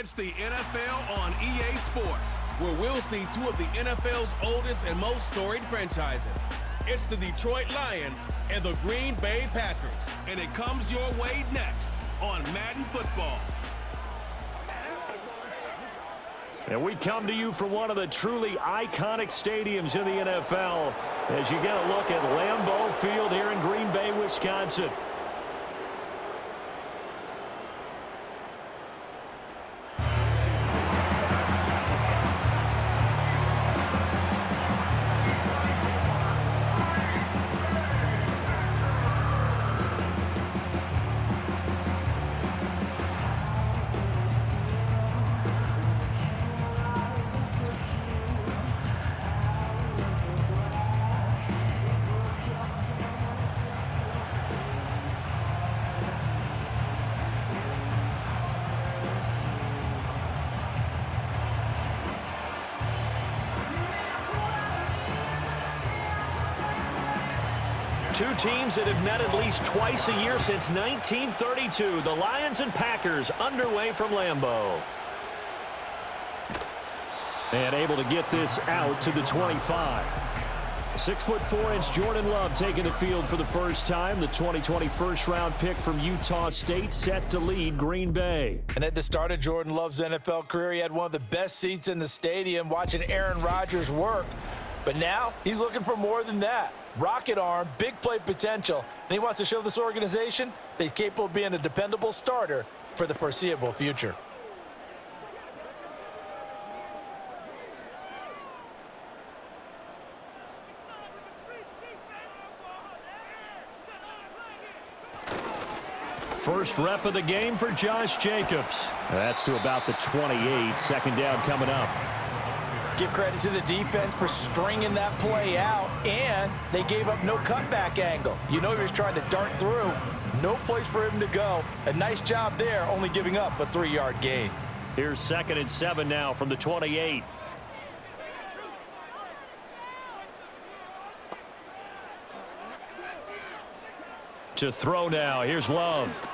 It's the NFL on EA Sports, where we'll see two of the NFL's oldest and most storied franchises. It's the Detroit Lions and the Green Bay Packers. And it comes your way next on Madden Football. And we come to you from one of the truly iconic stadiums in the NFL as you get a look at Lambeau Field here in Green Bay, Wisconsin. Two teams that have met at least twice a year since 1932. The Lions and Packers underway from Lambeau. And able to get this out to the 25. 6'4" Jordan Love taking the field for the first time. The 2020 first-round pick from Utah State set to lead Green Bay. And at the start of Jordan Love's NFL career, he had one of the best seats in the stadium watching Aaron Rodgers work. But now he's looking for more than that. Rocket arm, big play potential, and he wants to show this organization that he's capable of being a dependable starter for the foreseeable future. First rep of the game for Josh Jacobs. That's to about the 28. Second down coming up. Give credit to the defense for stringing that play out, and they gave up no cutback angle. You know he was trying to dart through. No place for him to go. A nice job there, only giving up a 3-yard gain. Here's 2nd and 7 now from the 28. To throw now. Here's Love.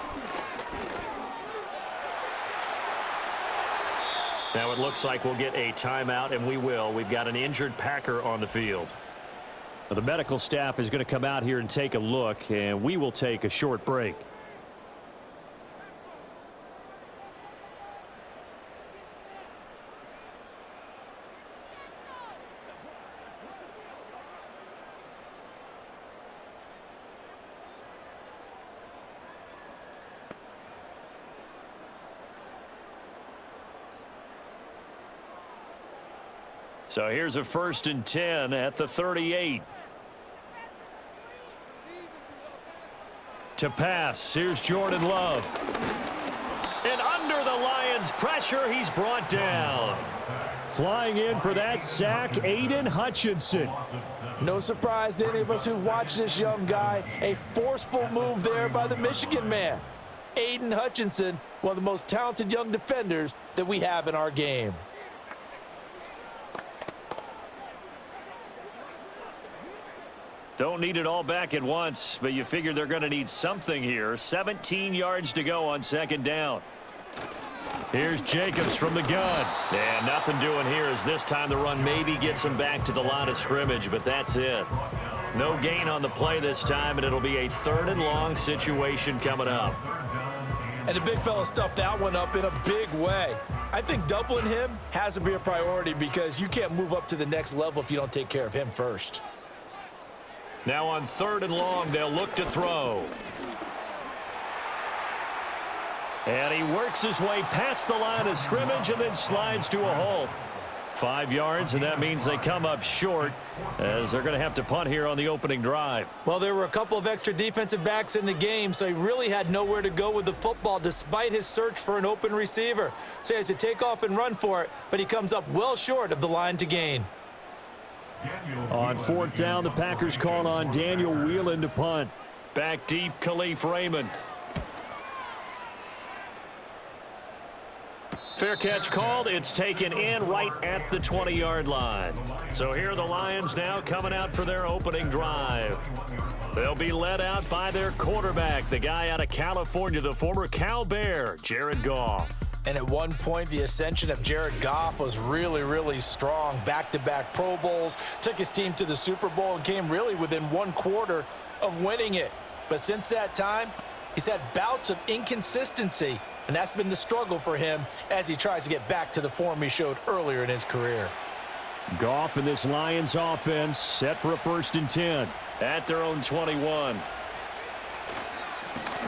Now it looks like we'll get a timeout, and we will. We've got an injured Packer on the field. Now, the medical staff is going to come out here and take a look, and we will take a short break. So here's a 1st and 10 at the 38. To pass, here's Jordan Love. And under the Lions' pressure, he's brought down. Flying in for that sack, Aiden Hutchinson. No surprise to any of us who've watched this young guy. A forceful move there by the Michigan man. Aiden Hutchinson, one of the most talented young defenders that we have in our game. Don't need it all back at once, but you figure they're going to need something here. 17 yards to go on 2nd down. Here's Jacobs from the gun. And nothing doing here as this time the run maybe gets him back to the line of scrimmage, but that's it. No gain on the play this time, and it'll be a 3rd and long situation coming up. And the big fella stuffed that one up in a big way. I think doubling him has to be a priority because you can't move up to the next level if you don't take care of him first. Now on 3rd and long, they'll look to throw. And he works his way past the line of scrimmage and then slides to a halt. 5 yards, and that means they come up short as they're going to have to punt here on the opening drive. Well, there were a couple of extra defensive backs in the game, so he really had nowhere to go with the football despite his search for an open receiver. So he has to take off and run for it, but he comes up well short of the line to gain. On 4th down, the Packers call on Daniel Whelan to punt. Back deep, Khalif Raymond. Fair catch called. It's taken in right at the 20-yard line. So here are the Lions now coming out for their opening drive. They'll be led out by their quarterback, the guy out of California, the former Cal Bear, Jared Goff. And at one point, the ascension of Jared Goff was really, really strong. Back-to-back Pro Bowls, took his team to the Super Bowl, and came really within one quarter of winning it. But since that time, he's had bouts of inconsistency, and that's been the struggle for him as he tries to get back to the form he showed earlier in his career. Goff and this Lions offense set for a 1st and 10 at their own 21.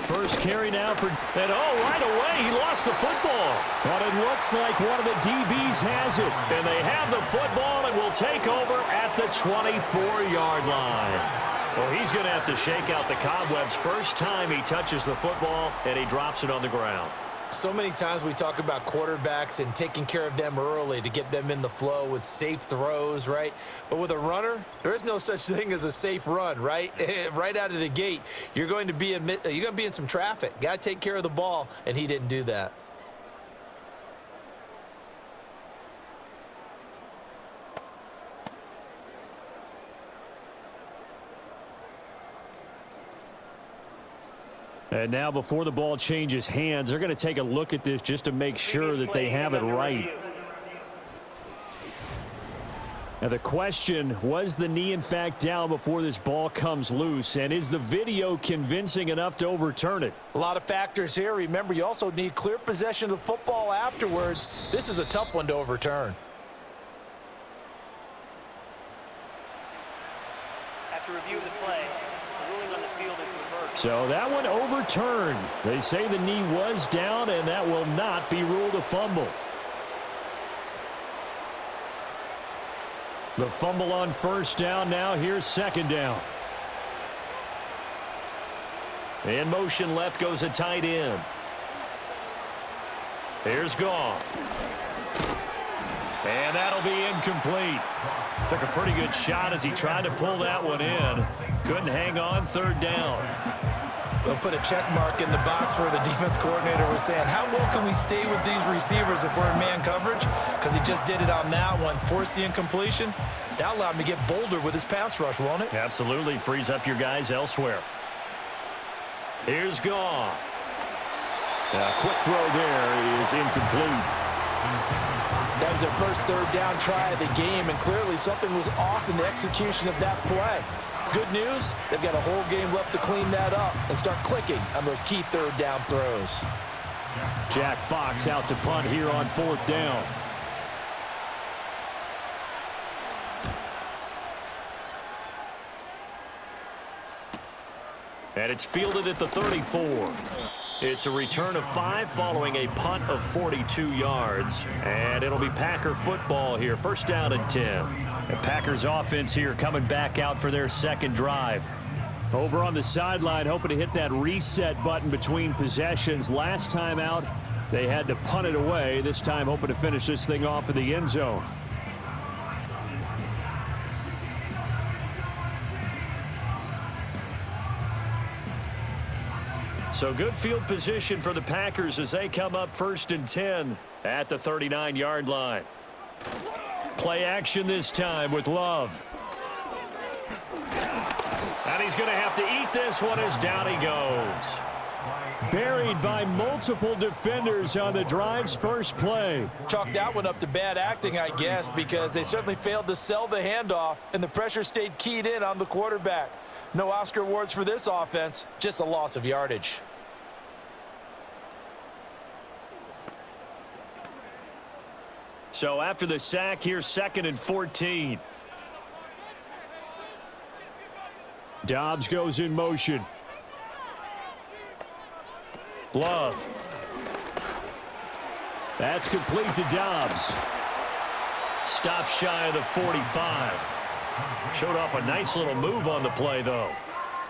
First carry now for, and right away he lost the football. But it looks like one of the DBs has it. And they have the football and will take over at the 24-yard line. Well, he's going to have to shake out the cobwebs first time he touches the football, and he drops it on the ground. So many times we talk about quarterbacks and taking care of them early to get them in the flow with safe throws, right? But with a runner, there is no such thing as a safe run, right? Right out of the gate, you're going to be in some traffic. Got to take care of the ball, and he didn't do that. And now before the ball changes hands, they're going to take a look at this just to make sure that they have it right. Now the question, was the knee in fact down before this ball comes loose? And is the video convincing enough to overturn it? A lot of factors here. Remember, you also need clear possession of the football afterwards. This is a tough one to overturn. After review of the play, the ruling on the field is reversed. So that one overturned. They say the knee was down, and that will not be ruled a fumble. The fumble on 1st down. Now here's 2nd down. In motion left goes a tight end. Here's Goff. And that'll be incomplete. Took a pretty good shot as he tried to pull that one in. Couldn't hang on. 3rd down. They'll put a check mark in the box where the defense coordinator was saying, how well can we stay with these receivers if we're in man coverage? Because he just did it on that one, forced the incompletion. That allowed him to get bolder with his pass rush, won't it? Absolutely. Frees up your guys elsewhere. Here's Goff. A quick throw there is incomplete. That was their first 3rd down try of the game, and clearly something was off in the execution of that play. Good news, they've got a whole game left to clean that up and start clicking on those key 3rd down throws. Jack Fox out to punt here on 4th down. And it's fielded at the 34. It's a return of 5 following a punt of 42 yards. And it'll be Packer football here. 1st down and 10. The Packers offense here coming back out for their 2nd drive. Over on the sideline, hoping to hit that reset button between possessions. Last time out, they had to punt it away. This time hoping to finish this thing off in the end zone. So good field position for the Packers as they come up 1st and 10 at the 39-yard line. Play action this time with Love. And he's going to have to eat this one as down he goes. Buried by multiple defenders on the drive's first play. Chalk that one up to bad acting, I guess, because they certainly failed to sell the handoff, and the pressure stayed keyed in on the quarterback. No Oscar awards for this offense, just a loss of yardage. So after the sack, here's 2nd and 14. Dobbs goes in motion. Love. That's complete to Dobbs. Stops shy of the 45. Showed off a nice little move on the play, though.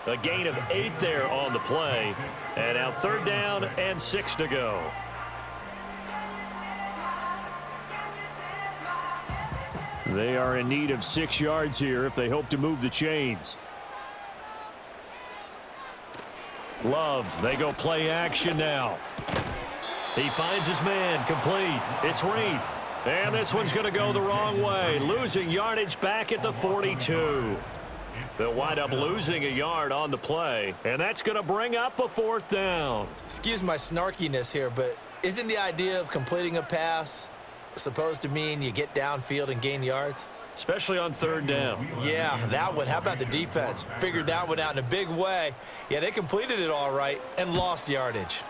A gain of 8 there on the play. And now 3rd down and 6 to go. They are in need of 6 yards here if they hope to move the chains. Love, they go play action now. He finds his man, complete. It's Reed. And this one's going to go the wrong way, losing yardage back at the 42. They'll wind up losing a yard on the play, and that's going to bring up a 4th down. Excuse my snarkiness here, but Isn't the idea of completing a pass supposed to mean you get downfield and gain yards? Especially on third down. Yeah, that one. How about the defense? Figured that one out in a big way. Yeah, they completed it all right and lost yardage.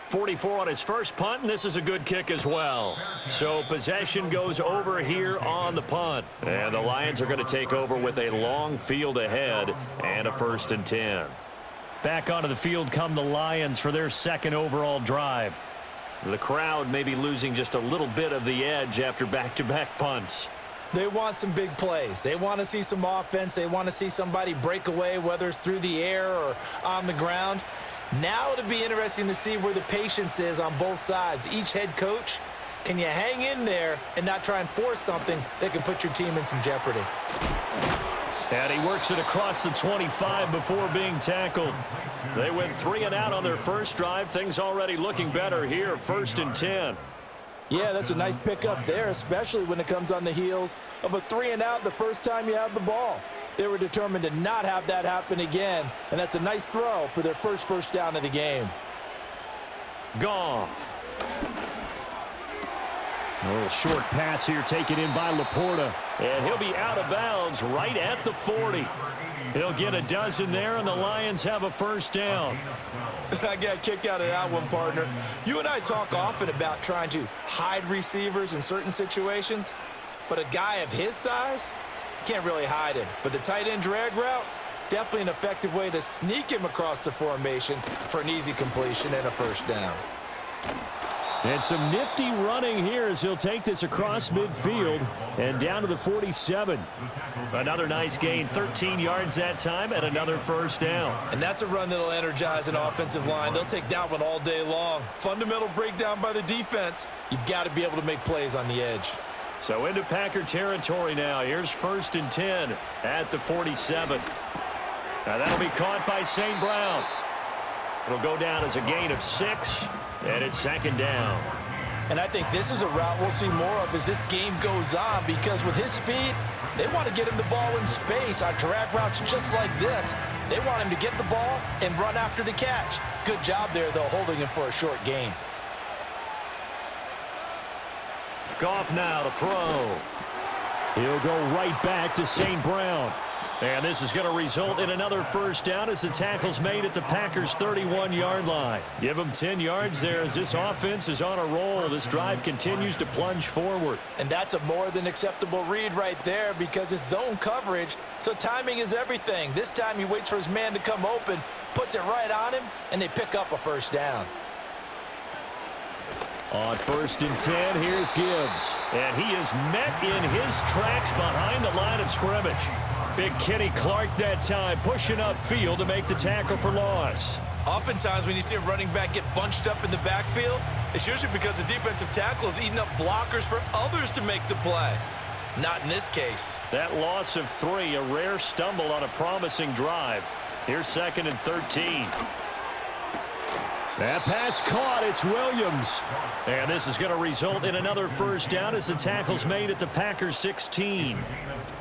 44 on his first punt, and this is a good kick as well. So possession goes over here on the punt. And the Lions are going to take over with a long field ahead and a 1st and 10. Back onto the field come the Lions for their second overall drive. The crowd may be losing just a little bit of the edge after back-to-back punts. They want some big plays. They want to see some offense. They want to see somebody break away, whether it's through the air or on the ground. Now it'll be interesting to see where the patience is on both sides. Each head coach, can you hang in there and not try and force something that can put your team in some jeopardy? And he works it across the 25 before being tackled. They went 3 and out on their first drive. Things already looking better here, 1st and 10. Yeah, that's a nice pickup there, especially when it comes on the heels of a 3 and out the first time you have the ball. They were determined to not have that happen again, and that's a nice throw for their first down of the game. Goff. A little short pass here taken in by Laporta. And he'll be out of bounds right at the 40. He'll get a dozen there, and the Lions have a 1st down. I got a kick out of that one, partner. You and I talk often about trying to hide receivers in certain situations, but a guy of his size, can't really hide him. But the tight end drag route, definitely an effective way to sneak him across the formation for an easy completion and a 1st down. And some nifty running here as he'll take this across midfield and down to the 47. Another nice gain, 13 yards that time, and another 1st down. And that's a run that'll energize an offensive line. They'll take that one all day long. Fundamental breakdown by the defense. You've got to be able to make plays on the edge. So into Packer territory now. Here's 1st and 10 at the 47. Now that'll be caught by St. Brown. It'll go down as a gain of 6, and it's 2nd down. And I think this is a route we'll see more of as this game goes on, because with his speed, they want to get him the ball in space on drag routes just like this. They want him to get the ball and run after the catch. Good job there, though, holding him for a short gain. Goff now to throw. He'll go right back to St. Brown. And this is going to result in another 1st down as the tackle's made at the Packers' 31-yard line. Give them 10 yards there as this offense is on a roll. This drive continues to plunge forward. And that's a more than acceptable read right there, because it's zone coverage, so timing is everything. This time he waits for his man to come open, puts it right on him, and they pick up a 1st down. On 1st and 10, here's Gibbs. And he is met in his tracks behind the line of scrimmage. Big Kenny Clark that time, pushing upfield to make the tackle for loss. Oftentimes when you see a running back get bunched up in the backfield, it's usually because the defensive tackle is eating up blockers for others to make the play. Not in this case. That loss of 3, a rare stumble on a promising drive. Here's 2nd and 13. That pass caught. It's Williams. And this is going to result in another 1st down as the tackle's made at the Packers' 16.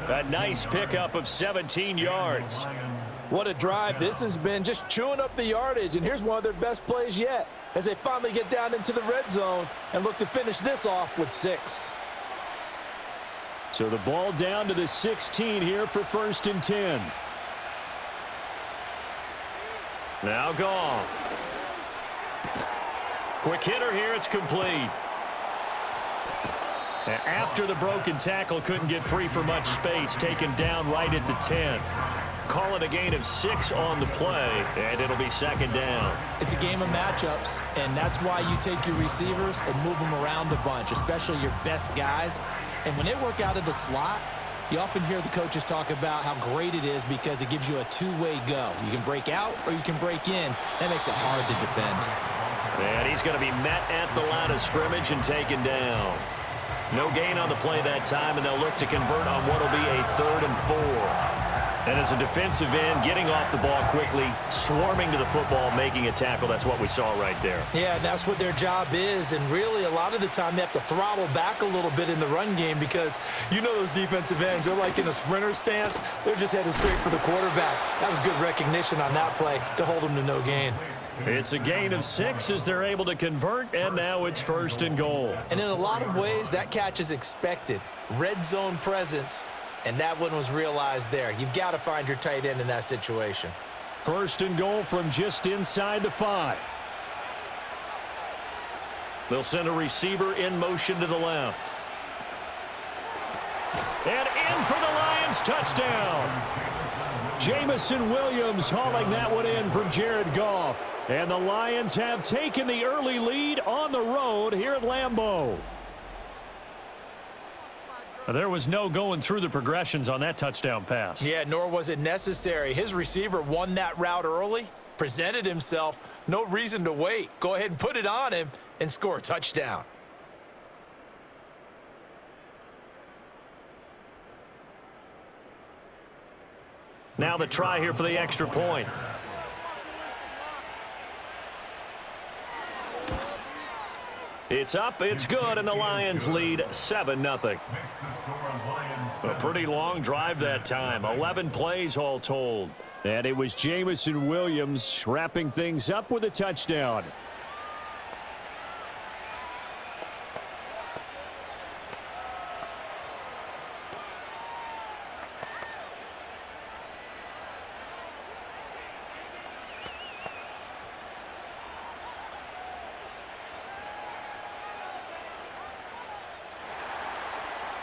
A nice pickup of 17 yards. What a drive this has been, just chewing up the yardage. And here's one of their best plays yet as they finally get down into the red zone and look to finish this off with 6. So the ball down to the 16 here for 1st and 10. Now Goff. Quick hitter here, it's complete. After the broken tackle, couldn't get free for much space, taken down right at the 10. Call it a gain of 6 on the play, and it'll be 2nd down. It's a game of matchups, and that's why you take your receivers and move them around a bunch, especially your best guys. And when they work out of the slot, you often hear the coaches talk about how great it is because it gives you a two-way go. You can break out or you can break in. That makes it hard to defend. And he's going to be met at the line of scrimmage and taken down. No gain on the play that time, and they'll look to convert on what will be a 3rd and 4. And as a defensive end, getting off the ball quickly, swarming to the football, making a tackle, that's what we saw right there. Yeah, and that's what their job is. And really, a lot of the time, they have to throttle back a little bit in the run game because you know those defensive ends, they're like in a sprinter stance. They're just headed straight for the quarterback. That was good recognition on that play to hold them to no gain. It's a gain of 6 as they're able to convert, and now it's 1st and goal. And in a lot of ways, that catch is expected. Red zone presence, and that one was realized there. You've got to find your tight end in that situation. 1st and goal from just inside the 5. They'll send a receiver in motion to the left. And in for the Lions, touchdown. Jamison Williams hauling that one in from Jared Goff. And the Lions have taken the early lead on the road here at Lambeau. There was no going through the progressions on that touchdown pass. Yeah, nor was it necessary. His receiver won that route early, presented himself, no reason to wait. Go ahead and put it on him and score a touchdown. Now the try here for the extra point. It's up, it's good, and the Lions lead 7-0. A pretty long drive that time, 11 plays all told. And it was Jamison Williams wrapping things up with a touchdown.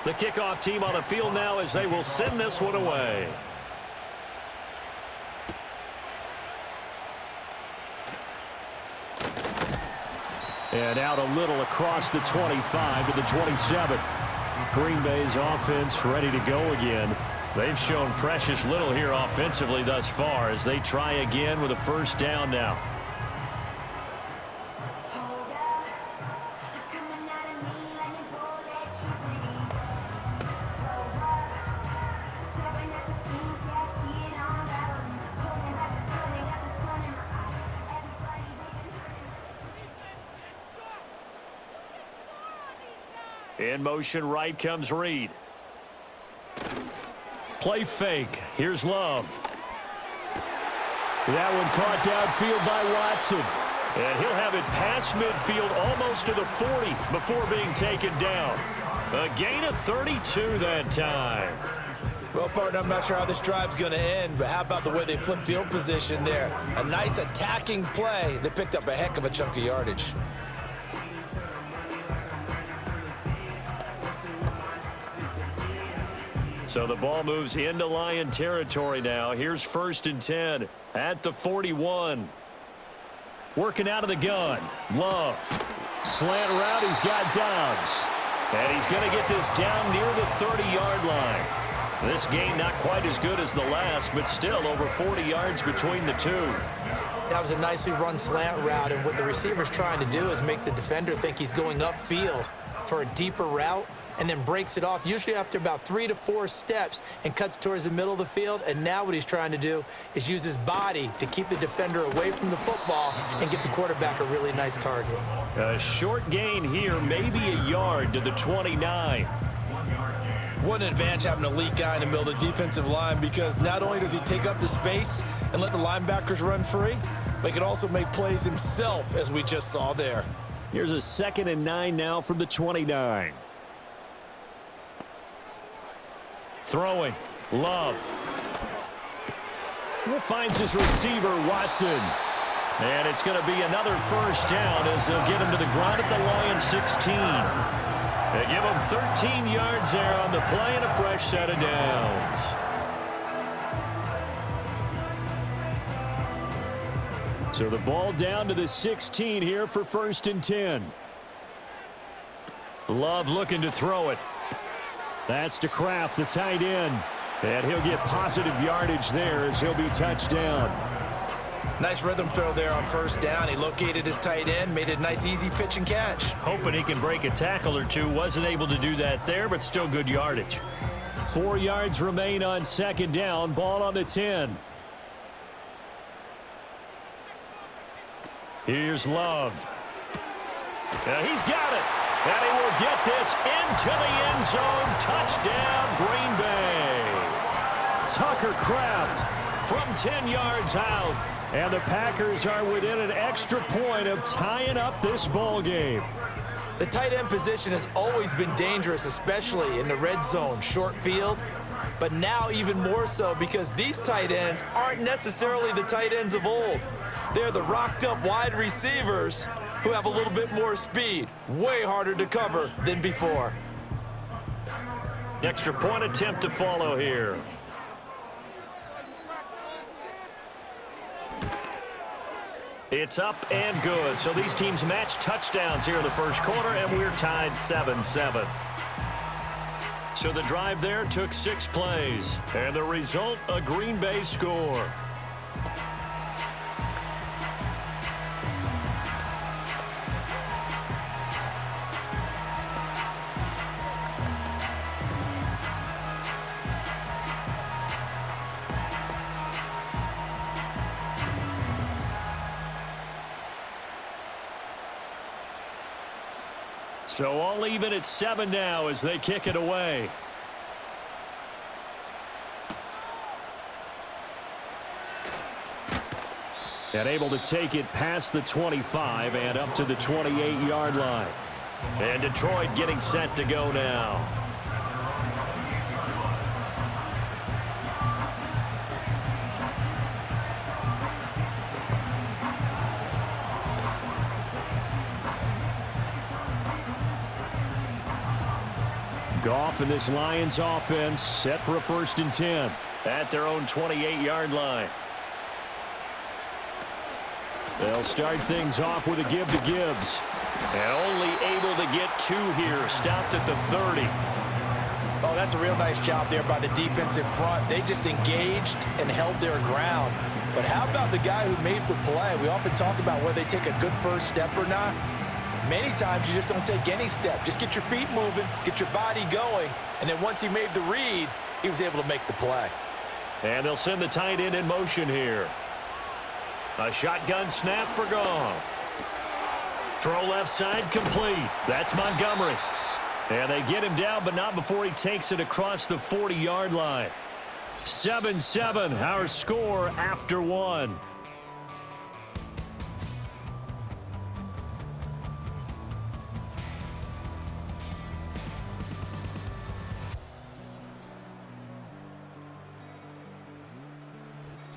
The kickoff team on the field now as they will send this one away. And out a little across the 25 to the 27. Green Bay's offense ready to go again. They've shown precious little here offensively thus far as they try again with a 1st down now. In motion right comes Reed. Play fake. Here's Love. That one caught downfield by Watson. And he'll have it past midfield almost to the 40 before being taken down. A gain of 32 that time. Well, partner, I'm not sure how this drive's going to end, but how about the way they flipped field position there? A nice attacking play that picked up a heck of a chunk of yardage. So the ball moves into Lion territory now. Here's 1st and 10 at the 41. Working out of the gun. Love. Slant route, he's got Downs. And he's going to get this down near the 30-yard line. This gain not quite as good as the last, but still over 40 yards between the two. That was a nicely run slant route, and what the receiver's trying to do is make the defender think he's going upfield for a deeper route, and then breaks it off, usually after about 3 to 4 steps, and cuts towards the middle of the field. And now what he's trying to do is use his body to keep the defender away from the football and give the quarterback a really nice target. A short gain here, maybe a yard to the 29. What an advantage having an elite guy in the middle of the defensive line, because not only does he take up the space and let the linebackers run free, but he can also make plays himself, as we just saw there. Here's a 2nd and 9 now from the 29. Throwing. Love. Finds his receiver, Watson. And it's going to be another 1st down as they'll get him to the ground at the Lions 16. They give him 13 yards there on the play and a fresh set of downs. So the ball down to the 16 here for 1st and 10. Love looking to throw it. That's to Kraft, the tight end. And he'll get positive yardage there as he'll be touched down. Nice rhythm throw there on 1st down. He located his tight end, made it a nice easy pitch and catch. Hoping he can break a tackle or two. Wasn't able to do that there, but still good yardage. 4 yards remain on second down. Ball on the 10. Here's Love. He's got it. And he will get this into the end zone. Touchdown, Green Bay. Tucker Kraft from 10 yards out. And the Packers are within an extra point of tying up this ball game. The tight end position has always been dangerous, especially in the red zone, short field. But now even more so because these tight ends aren't necessarily the tight ends of old. They're the rocked-up wide receivers who have a little bit more speed. Way harder to cover than before. Extra point attempt to follow here. It's up and good. So these teams match touchdowns here in the first quarter, and we're tied 7-7. So the drive there took 6 plays, and the result, a Green Bay score. So all even at 7 now as they kick it away. And able to take it past the 25 and up to the 28-yard line. And Detroit getting set to go now. Goff and this Lions offense set for a 1st and 10 at their own 28-yard line. They'll start things off with a give to Gibbs. And only able to get 2 here. Stopped at the 30. Oh, that's a real nice job there by the defense in front. They just engaged and held their ground. But how about the guy who made the play? We often talk about whether they take a good first step or not. Many times you just don't take any step. Just get your feet moving, get your body going, and then once he made the read, he was able to make the play. And they'll send the tight end in motion here. A shotgun snap for Goff. Throw left side complete. That's Montgomery. And they get him down, but not before he takes it across the 40-yard line. 7-7, our score after 1.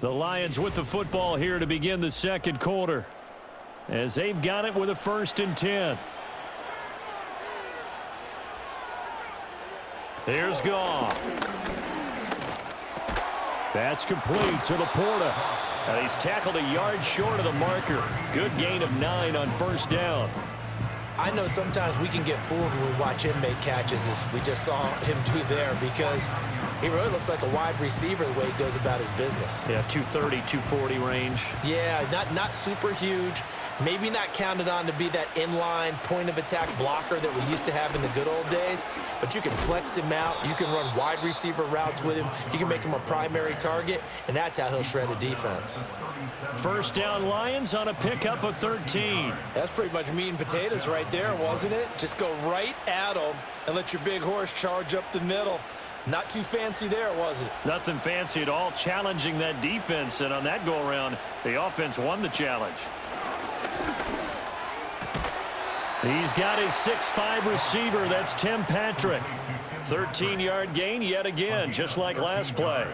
The Lions with the football here to begin the second quarter, as they've got it with a 1st and 10. Here's Goff. That's complete to Laporta. And he's tackled a yard short of the marker. Good gain of 9 on 1st down. I know sometimes we can get fooled when we watch him make catches, as we just saw him do there, because he really looks like a wide receiver the way he goes about his business. Yeah, 230, 240 range. Yeah, not super huge. Maybe not counted on to be that inline point-of-attack blocker that we used to have in the good old days, but you can flex him out. You can run wide receiver routes with him. You can make him a primary target, and that's how he'll shred a defense. 1st down Lions on a pickup of 13. That's pretty much meat and potatoes right there, wasn't it? Just go right at him and let your big horse charge up the middle. Not too fancy there, was it? Nothing fancy at all, challenging that defense, and on that go-around, the offense won the challenge. He's got his 6'5" receiver. That's Tim Patrick. 13-yard gain yet again, just like last play.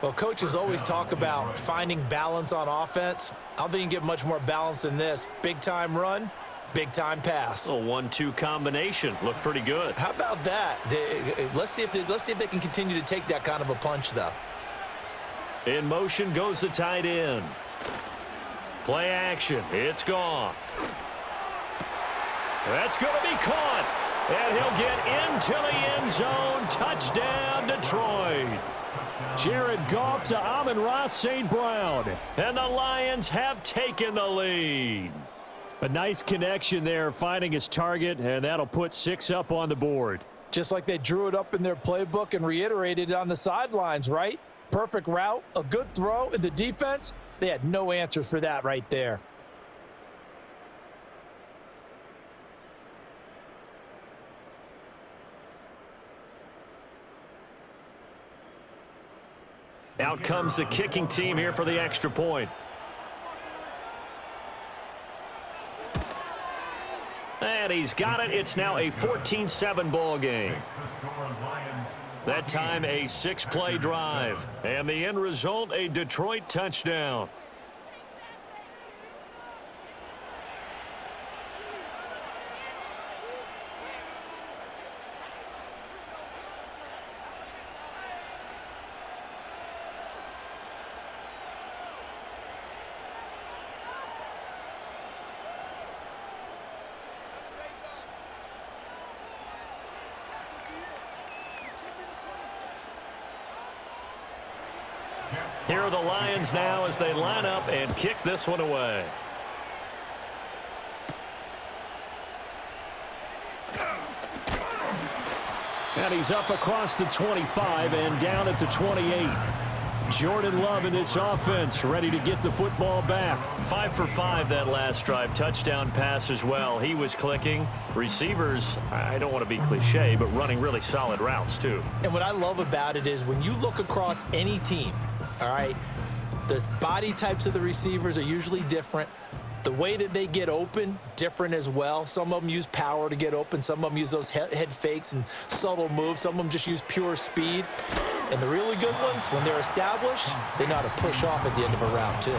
Well, coaches always talk about finding balance on offense. I don't think you can get much more balance than this. Big-time run, big-time pass. A 1-2 combination. Looked pretty good. How about that? Let's see if they can continue to take that kind of a punch, though. In motion goes the tight end. Play action. It's Goff. That's going to be caught. And he'll get into the end zone. Touchdown, Detroit. Jared Goff to Amon-Ra St. Brown. And the Lions have taken the lead. A nice connection there, finding his target, and that'll put 6 up on the board. Just like they drew it up in their playbook and reiterated it on the sidelines, right? Perfect route, a good throw, and the defense, they had no answers for that right there. Out comes the kicking team here for the extra point. And he's got it. It's now a 14-7 ball game. That time a 6-play drive. And the end result, a Detroit touchdown. Here are the Lions now as they line up and kick this one away. And he's up across the 25 and down at the 28. Jordan Love in this offense, ready to get the football back. 5 for 5 that last drive. Touchdown pass as well. He was clicking. Receivers, I don't want to be cliche, but running really solid routes too. And what I love about it is when you look across any team, all right, the body types of the receivers are usually different. The way that they get open, different as well. Some of them use power to get open. Some of them use those head fakes and subtle moves. Some of them just use pure speed. And the really good ones, when they're established, they know how to push off at the end of a route too.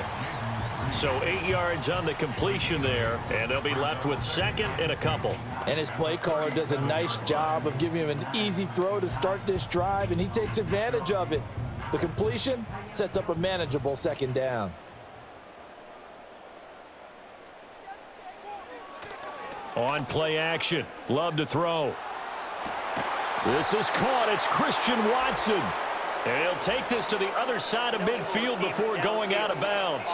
So 8 yards on the completion there, and they'll be left with second and a couple. And his play caller does a nice job of giving him an easy throw to start this drive, and he takes advantage of it. The completion sets up a manageable second down. On play action, Love to throw. This is caught. It's Christian Watson. And he'll take this to the other side of midfield before going out of bounds.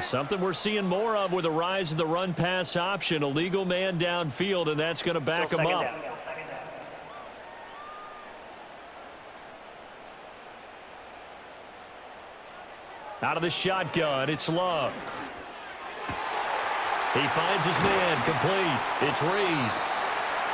Something we're seeing more of with the rise of the run-pass option. A legal man downfield, and that's going to back him up. Out of the shotgun, it's Love. He finds his man, complete. It's Reed.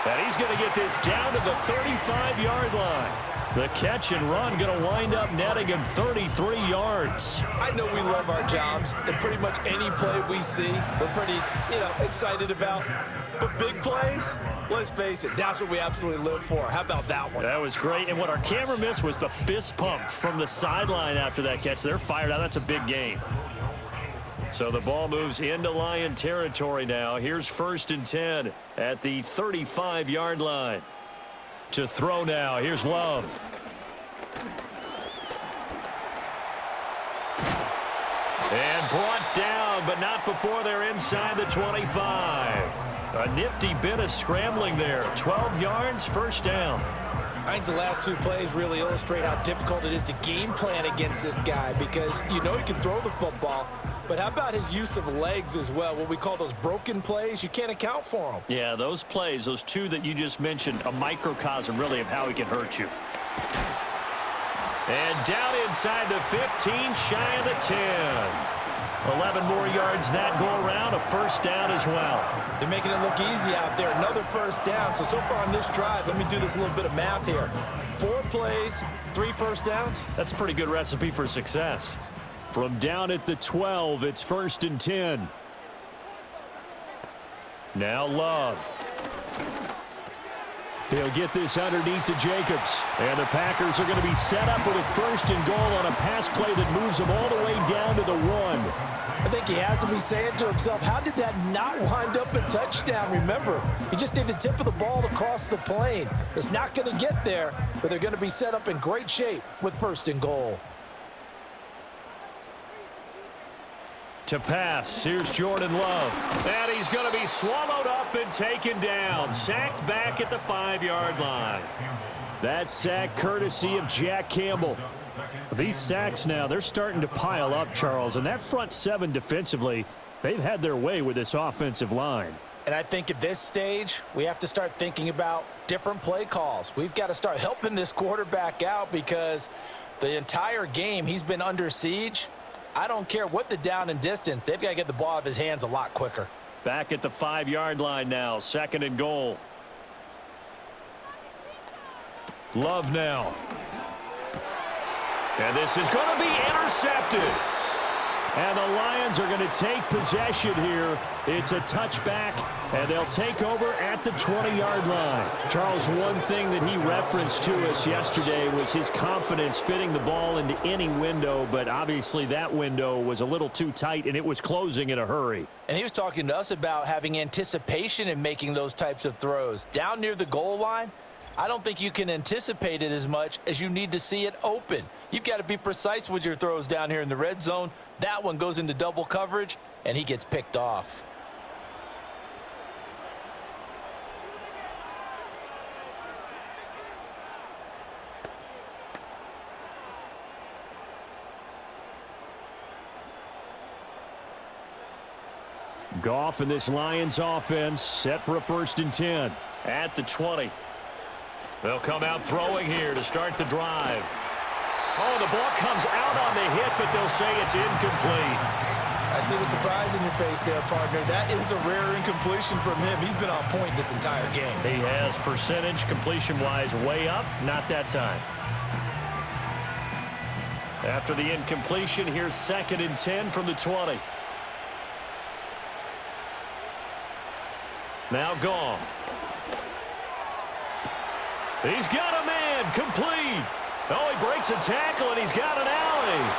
And he's going to get this down to the 35-yard line. The catch and run going to wind up netting him 33 yards. I know we love our jobs, and pretty much any play we see, we're pretty, excited about. But big plays, let's face it, that's what we absolutely live for. How about that one? That was great. And what our camera missed was the fist pump from the sideline after that catch. They're fired out. That's a big gain. So the ball moves into Lion territory now. Here's 1st and 10 at the 35-yard line. To throw now. Here's Love. And brought down, but not before they're inside the 25. A nifty bit of scrambling there. 12 yards, first down. I think the last two plays really illustrate how difficult it is to game plan against this guy because he can throw the football. But how about his use of legs as well? What we call those broken plays, you can't account for them. Yeah, those plays, those two that you just mentioned, a microcosm really of how he can hurt you. And down inside the 15, shy of the 10. 11 more yards that go around, a first down as well. They're making it look easy out there. Another first down. So far on this drive, let me do this little bit of math here. 4 plays, 3 first downs. That's a pretty good recipe for success. From down at the 12, it's 1st and 10. Now Love. He'll get this underneath to Jacobs. And the Packers are going to be set up with a 1st and goal on a pass play that moves them all the way down to the 1. I think he has to be saying to himself, how did that not wind up a touchdown? Remember, he just need the tip of the ball to cross the plane. It's not going to get there, but they're going to be set up in great shape with 1st and goal. To pass, here's Jordan Love. And he's going to be swallowed up and taken down. Sacked back at the 5-yard line. That sack courtesy of Jack Campbell. These sacks now, they're starting to pile up, Charles. And that front 7 defensively, they've had their way with this offensive line. And I think at this stage, we have to start thinking about different play calls. We've got to start helping this quarterback out because the entire game he's been under siege. I don't care what the down and distance. They've got to get the ball out of his hands a lot quicker. Back at the 5-yard line now, 2nd and goal. Love now. And this is going to be intercepted. And the Lions are going to take possession here. It's a touchback, and they'll take over at the 20-yard line. Charles, one thing that he referenced to us yesterday was his confidence fitting the ball into any window, but obviously that window was a little too tight, and it was closing in a hurry. And he was talking to us about having anticipation in making those types of throws. Down near the goal line, I don't think you can anticipate it as much as you need to see it open. You've got to be precise with your throws down here in the red zone. That one goes into double coverage, and he gets picked off. Goff and this Lions offense set for a 1st and 10. At the 20. They'll come out throwing here to start the drive. Oh, the ball comes out on the hit, but they'll say it's incomplete. I see the surprise in your face there, partner. That is a rare incompletion from him. He's been on point this entire game. He has percentage completion-wise way up, not that time. After the incompletion, here's 2nd and 10 from the 20. Now Goff. He's got a man, complete. Oh, he breaks a tackle, and he's got an alley.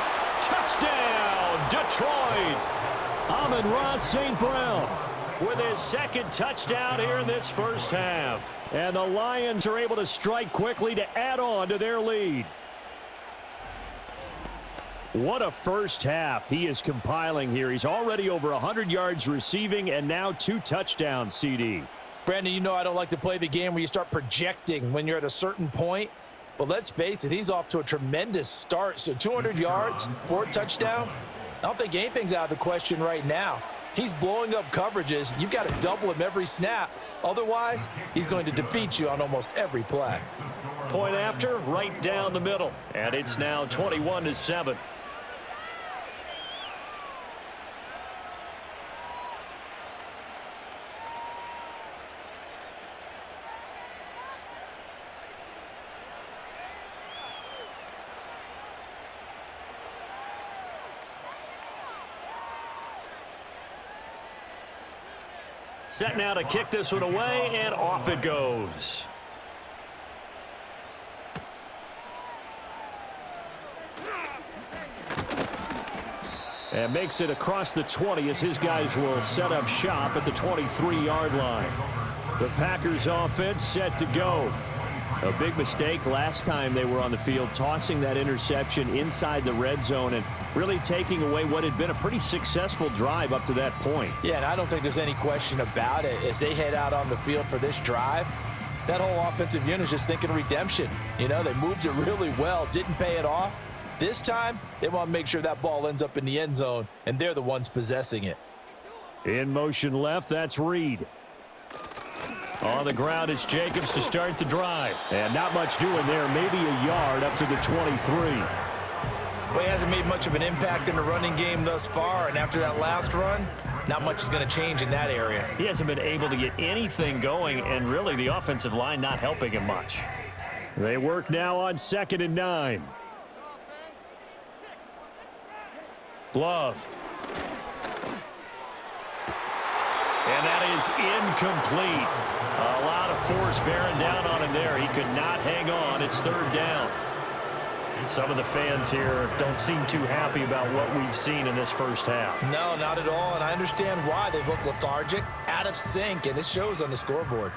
Touchdown, Detroit. Amon-Ra St. Brown with his 2nd touchdown here in this first half. And the Lions are able to strike quickly to add on to their lead. What a first half he is compiling here. He's already over 100 yards receiving and now 2 touchdowns, CD. Brandon, you know I don't like to play the game where you start projecting when you're at a certain point. But let's face it, he's off to a tremendous start. So 200 yards, 4 touchdowns. I don't think anything's out of the question right now. He's blowing up coverages. You've got to double him every snap. Otherwise, he's going to defeat you on almost every play. Point after, right down the middle. And it's now 21-7. Set now to kick this one away, and off it goes. And makes it across the 20 as his guys will set up shop at the 23-yard line. The Packers offense set to go. A big mistake last time they were on the field, tossing that interception inside the red zone and really taking away what had been a pretty successful drive up to that point. Yeah, and I don't think there's any question about it. As they head out on the field for this drive, that whole offensive unit is just thinking redemption. You know, they moved it really well, didn't pay it off. This time, they want to make sure that ball ends up in the end zone, and they're the ones possessing it. In motion left, that's Reed. On the ground, it's Jacobs to start the drive. And not much doing there, maybe a yard up to the 23. Well, he hasn't made much of an impact in the running game thus far, and after that last run, not much is going to change in that area. He hasn't been able to get anything going, and really the offensive line not helping him much. They work now on 2nd and 9. Love. And that is incomplete. A lot of force bearing down on him there. He could not hang on. It's 3rd down. Some of the fans here don't seem too happy about what we've seen in this first half. No, not at all, and I understand why. They look lethargic, out of sync, and it shows on the scoreboard.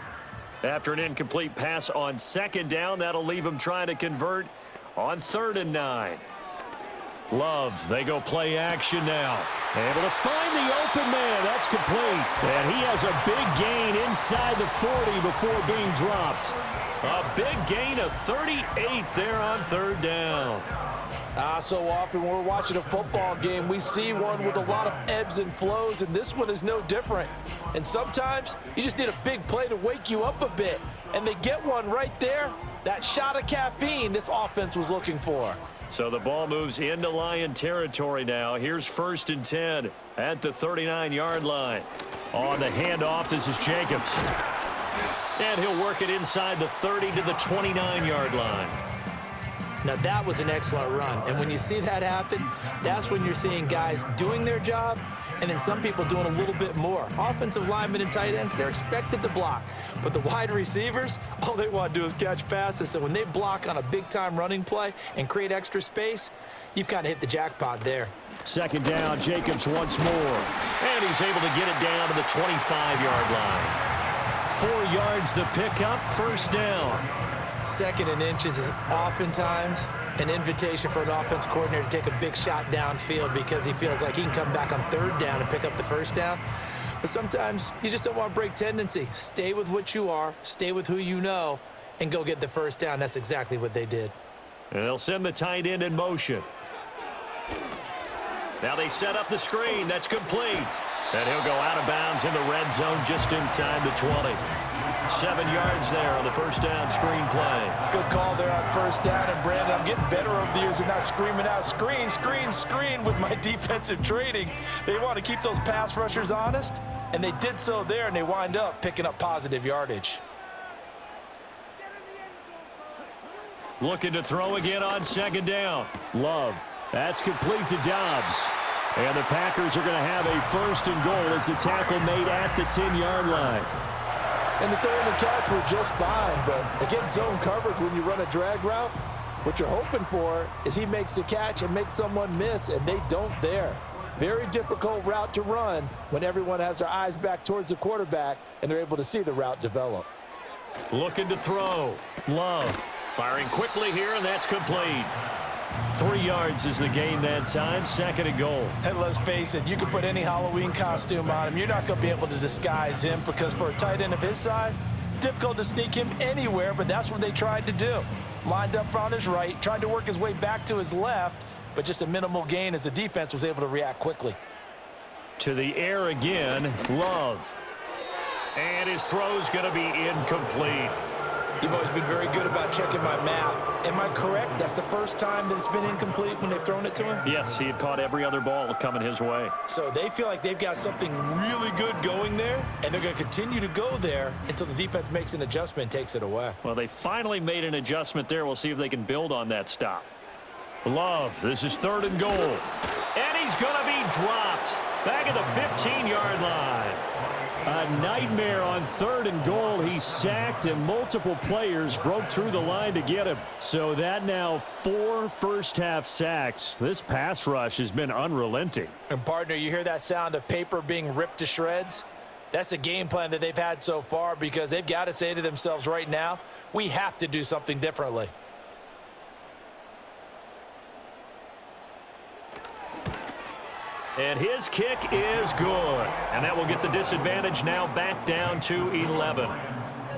After an incomplete pass on 2nd down, that'll leave him trying to convert on 3rd and 9. Love, they go play action now. Able to find the open man. That's complete. And he has a big gain inside the 40 before being dropped. A big gain of 38 there on 3rd down. So often when we're watching a football game, we see one with a lot of ebbs and flows, and this one is no different. And sometimes you just need a big play to wake you up a bit, and they get one right there. That shot of caffeine this offense was looking for. So the ball moves into Lion territory now. Here's 1st and 10 at the 39-yard line. On the handoff, this is Jacobs. And he'll work it inside the 30 to the 29-yard line. Now that was an excellent run, and when you see that happen, that's when you're seeing guys doing their job and then some people doing a little bit more. Offensive linemen and tight ends, they're expected to block, but the wide receivers, all they want to do is catch passes. So when they block on a big-time running play and create extra space, you've kind of hit the jackpot there. 2nd down, Jacobs once more, and he's able to get it down to the 25-yard line. 4 yards the pickup, 1st down. 2nd and inches is oftentimes an invitation for an offense coordinator to take a big shot downfield because he feels like he can come back on 3rd down and pick up the 1st down. But sometimes you just don't want to break tendency. Stay with what you are, stay with who you know, and go get the 1st down. That's exactly what they did. And they'll send the tight end in motion. Now they set up the screen. That's complete. And he'll go out of bounds in the red zone just inside the 20. 7 yards there on the 1st down screen play. Good call there on 1st down. And, Brandon, I'm getting better over the years and not screaming out screen, screen, screen with my defensive training. They want to keep those pass rushers honest, and they did so there, and they wind up picking up positive yardage. Looking to throw again on 2nd down. Love. That's complete to Dobbs. And the Packers are going to have a 1st and goal as the tackle made at the 10-yard line. And the throw and the catch were just fine, but against zone coverage when you run a drag route, what you're hoping for is he makes the catch and makes someone miss, and they don't there. Very difficult route to run when everyone has their eyes back towards the quarterback and they're able to see the route develop. Looking to throw. Love. Firing quickly here, and that's complete. 3 yards is the gain that time. 2nd and goal. And let's face it, you can put any Halloween costume on him. You're not going to be able to disguise him because for a tight end of his size, difficult to sneak him anywhere, but that's what they tried to do. Lined up on his right, tried to work his way back to his left, but just a minimal gain as the defense was able to react quickly. To the air again, Love. And his throw's going to be incomplete. You've always been very good about checking my math. Am I correct? That's the first time that it's been incomplete when they've thrown it to him? Yes, he had caught every other ball coming his way. So they feel like they've got something really good going there, and they're going to continue to go there until the defense makes an adjustment and takes it away. Well, they finally made an adjustment there. We'll see if they can build on that stop. Love, this is 3rd and goal. And he's going to be dropped back at the 15-yard line. A nightmare on 3rd and goal. He's sacked, and multiple players broke through the line to get him. So that now 4 first-half sacks. This pass rush has been unrelenting. And, partner, you hear that sound of paper being ripped to shreds? That's a game plan that they've had so far because they've got to say to themselves right now, we have to do something differently. And his kick is good. And that will get the disadvantage now back down to 11.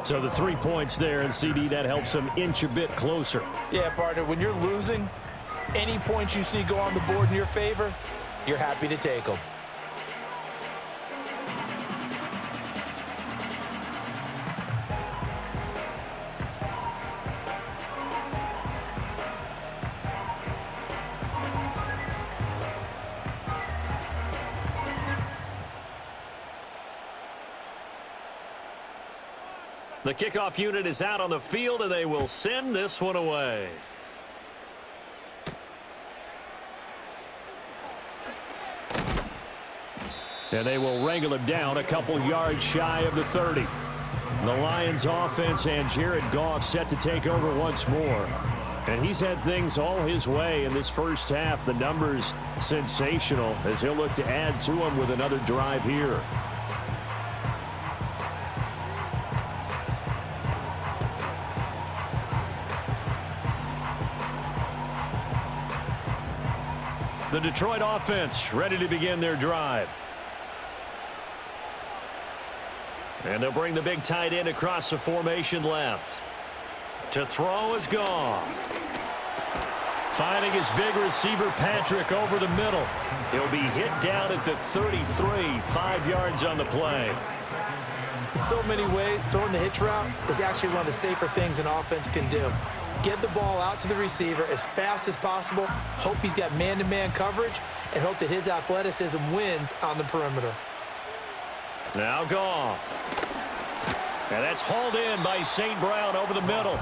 So the 3 points there, and CD, that helps them inch a bit closer. Yeah, partner, when you're losing, any points you see go on the board in your favor, you're happy to take them. The kickoff unit is out on the field, and they will send this one away. And they will wrangle him down a couple yards shy of the 30. The Lions offense and Jared Goff set to take over once more. And he's had things all his way in this first half. The numbers sensational as he'll look to add to them with another drive here. The Detroit offense ready to begin their drive. And they'll bring the big tight end across the formation left. To throw is Goff. Finding his big receiver, Patrick, over the middle. He'll be hit down at the 33, 5 yards on the play. In so many ways, throwing the hitch route is actually one of the safer things an offense can do. Get the ball out to the receiver as fast as possible, hope he's got man-to-man coverage, and hope that his athleticism wins on the perimeter. Now Goff. And that's hauled in by St. Brown over the middle.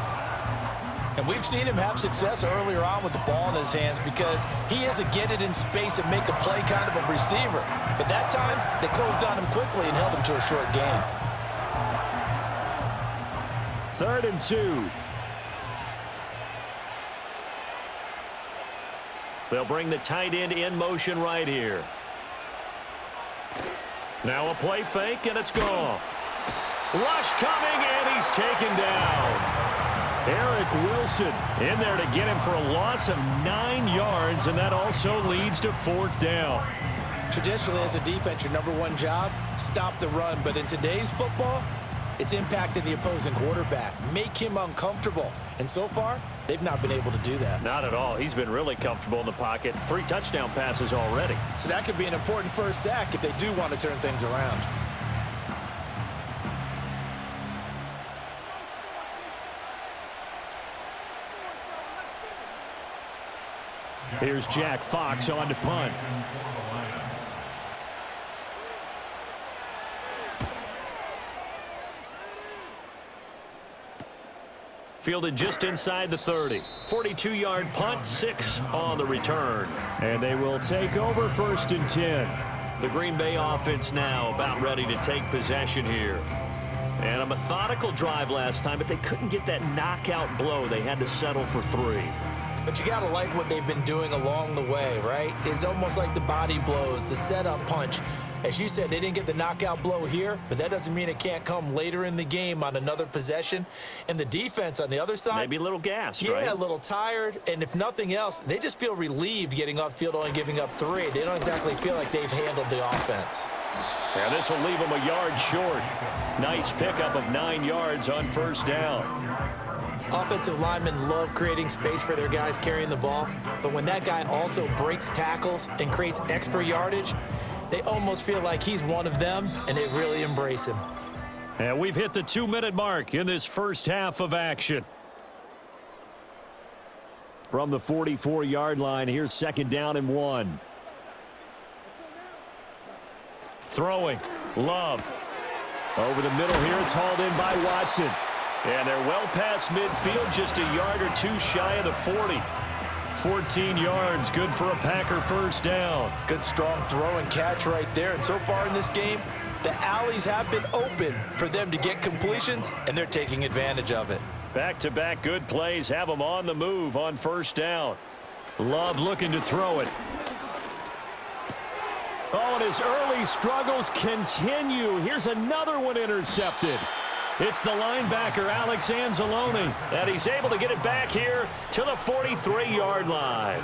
And we've seen him have success earlier on with the ball in his hands because he is a get-it-in space and make a play kind of a receiver. But that time, they closed on him quickly and held him to a short gain. 3rd and 2. They'll bring the tight end in motion right here. Now a play fake, and it's Goff. Rush coming, and he's taken down. Eric Wilson in there to get him for a loss of 9 yards, and that also leads to 4th down. Traditionally, as a defense, your number one job, stop the run. But in today's football, it's impacting the opposing quarterback, make him uncomfortable. And so far, they've not been able to do that. Not at all. He's been really comfortable in the pocket. 3 touchdown passes already. So that could be an important first sack if they do want to turn things around. Here's Jack Fox on to punt. Fielded just inside the 30. 42-yard punt, 6 on the return. And they will take over 1st and 10. The Green Bay offense now about ready to take possession here. And a methodical drive last time, but they couldn't get that knockout blow. They had to settle for 3. But you got to like what they've been doing along the way, right? It's almost like the body blows, the setup punch. As you said, they didn't get the knockout blow here, but that doesn't mean it can't come later in the game on another possession. And the defense on the other side, maybe a little gassed, right? Yeah, a little tired. And if nothing else, they just feel relieved getting off field, only giving up 3. They don't exactly feel like they've handled the offense. Yeah, this will leave them a yard short. Nice pickup of 9 yards on 1st down. Offensive linemen love creating space for their guys carrying the ball, but when that guy also breaks tackles and creates extra yardage, they almost feel like he's one of them, and they really embrace him. And we've hit the 2-minute mark in this first half of action. From the 44-yard line, here's 2nd down and 1. Throwing, Love. Over the middle here, it's hauled in by Watson. And they're well past midfield, just a yard or 2 shy of the 40. 14 yards, good for a Packer 1st down. Good strong throw and catch right there. And so far in this game, the alleys have been open for them to get completions, and they're taking advantage of it. Back-to-back good plays have them on the move on 1st down. Love looking to throw it. Oh, and his early struggles continue. Here's another one intercepted. It's the linebacker, Alex Anzalone, and he's able to get it back here to the 43-yard line.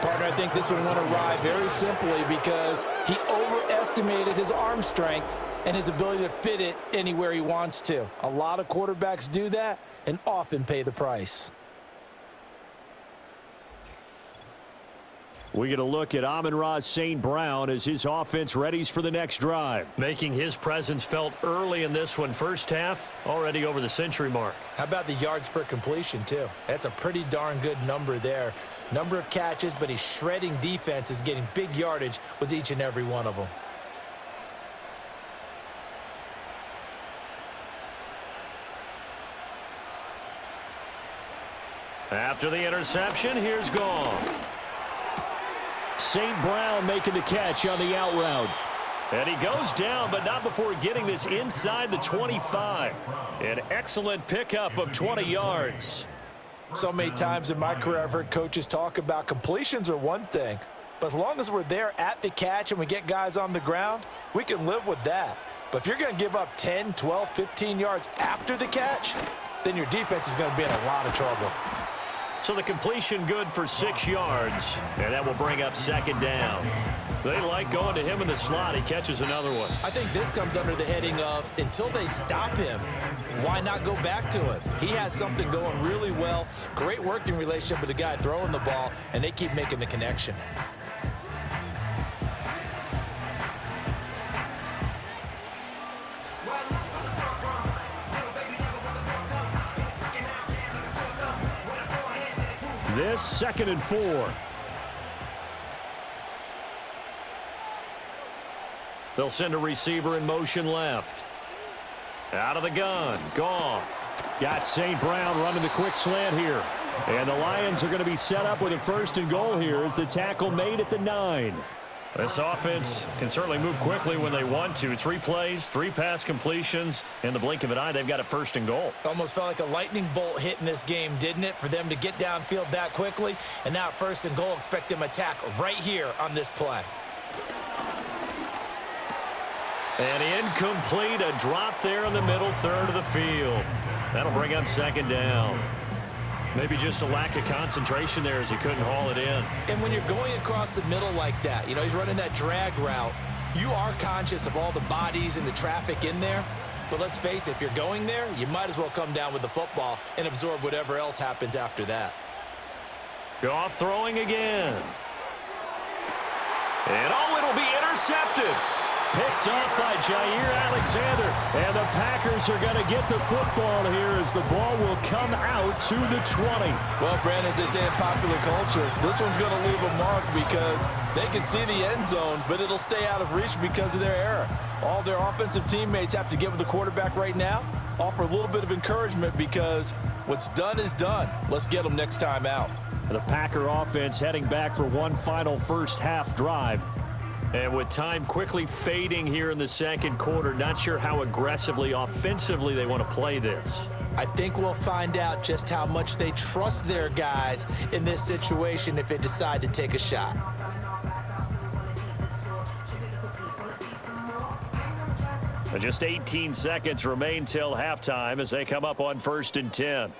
Partner, I think this one went awry very simply because he overestimated his arm strength and his ability to fit it anywhere he wants to. A lot of quarterbacks do that and often pay the price. We get a look at Amon-Ra St. Brown as his offense readies for the next drive. Making his presence felt early in this one. First half, already over the century mark. How about the yards per completion, too? That's a pretty darn good number there. Number of catches, but he's shredding defenses, getting big yardage with each and every one of them. After the interception, here's Goff. St. Brown making the catch on the out route. And he goes down, but not before getting this inside the 25. An excellent pickup of 20 yards. So many times in my career, I've heard coaches talk about completions are one thing. But as long as we're there at the catch and we get guys on the ground, we can live with that. But if you're going to give up 10, 12, 15 yards after the catch, then your defense is going to be in a lot of trouble. So the completion good for 6 yards, and that will bring up second down. They like going to him in the slot. He catches another one. I think this comes under the heading of until they stop him, why not go back to him? He has something going really well, great working relationship with the guy throwing the ball, and they keep making the connection. This 2nd and 4. They'll send a receiver in motion left. Out of the gun, Goff. Got St. Brown running the quick slant here. And the Lions are going to be set up with a 1st and goal here as the tackle made at the 9. This offense can certainly move quickly when they want to. 3 plays, 3 pass completions. In the blink of an eye, they've got a 1st and goal. Almost felt like a lightning bolt hit in this game, didn't it? For them to get downfield that quickly. And now 1st and goal, expect them to attack right here on this play. And incomplete, a drop there in the middle third of the field. That'll bring up 2nd down. Maybe just a lack of concentration there as he couldn't haul it in. And when you're going across the middle like that, you know, he's running that drag route, you are conscious of all the bodies and the traffic in there. But let's face it, if you're going there, you might as well come down with the football and absorb whatever else happens after that. Goff throwing again. And oh, it'll be intercepted. Picked up by Jair Alexander. And the Packers are going to get the football here as the ball will come out to the 20. Well, Brandon, as they say in popular culture, this one's going to leave a mark because they can see the end zone, but it'll stay out of reach because of their error. All their offensive teammates have to get with the quarterback right now, offer a little bit of encouragement because what's done is done. Let's get them next time out. The Packer offense heading back for one final first half drive. And with time quickly fading here in the 2nd quarter, not sure how aggressively, offensively they want to play this. I think we'll find out just how much they trust their guys in this situation if they decide to take a shot. Just 18 seconds remain till halftime as they come up on 1st and 10.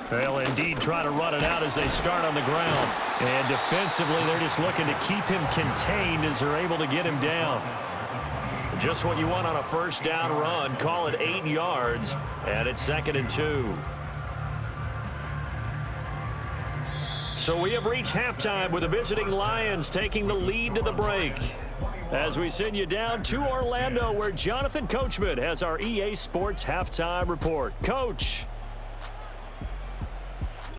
They'll indeed try to run it out as they start on the ground. And defensively, they're just looking to keep him contained as they're able to get him down. Just what you want on a 1st down run. Call it 8 yards, and it's 2nd and 2. So we have reached halftime with the visiting Lions taking the lead to the break. As we send you down to Orlando, where Jonathan Coachman has our EA Sports Halftime Report. Coach.